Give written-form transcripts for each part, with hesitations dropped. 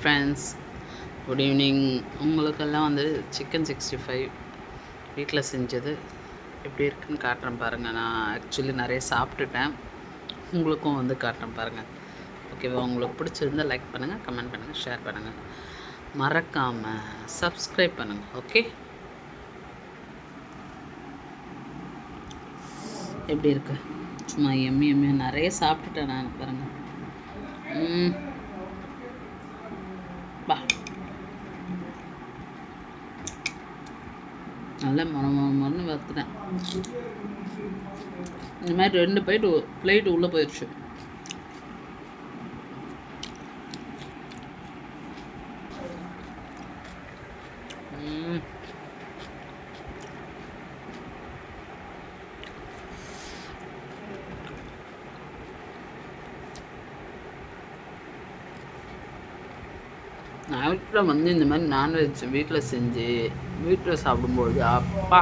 Friends, good evening. உங்களுக்கெல்லாம் வந்து chicken 65 வீட்டில் செஞ்சது எப்படி இருக்குன்னு காட்டுறேன் பாருங்கள். நான் ஆக்சுவலி நிறைய சாப்பிட்டுட்டேன், உங்களுக்கும் வந்து காட்டுறேன் பாருங்கள். ஓகேவா? உங்களுக்கு பிடிச்சிருந்தால் லைக் பண்ணுங்கள், கமெண்ட் பண்ணுங்கள், ஷேர் பண்ணுங்கள், மறக்காமல் சப்ஸ்கிரைப் பண்ணுங்கள். ஓகே, எப்படி இருக்கு? சும்மா எம்மியாக நிறைய சாப்பிட்டுட்டேன் நான் பாருங்கள். பா, நல்லா மொன்னு வறுத்துட்டேன். இந்த மாதிரி 2 பிளேட்டு உள்ளே போயிடுச்சு. ஞாயிற்றுக்கிழமை வந்து இந்த மாதிரி நான்வெஜ் வீட்டில் செஞ்சு வீட்டில் சாப்பிடும்போது அப்பா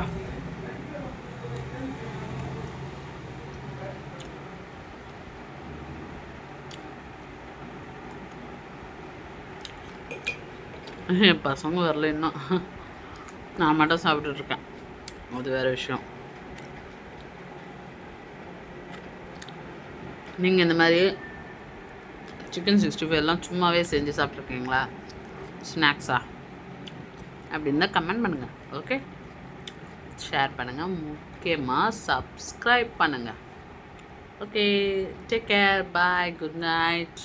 என் பசங்க வரல இன்னும், நான் மட்டும் சாப்பிட்டுட்ருக்கேன். அது வேறு விஷயம். நீங்கள் இந்த மாதிரி சிக்கன் 65 சும்மாவே செஞ்சு சாப்பிட்ருக்கீங்களா? ஸ்நாக்ஸா? அப்படி இருந்தால் கமெண்ட் பண்ணுங்கள். ஓகே, ஷேர் பண்ணுங்கள், முக்கியமாக சப்ஸ்கிரைப் பண்ணுங்கள். ஓகே, டேக் கேர், பாய், குட் நைட்.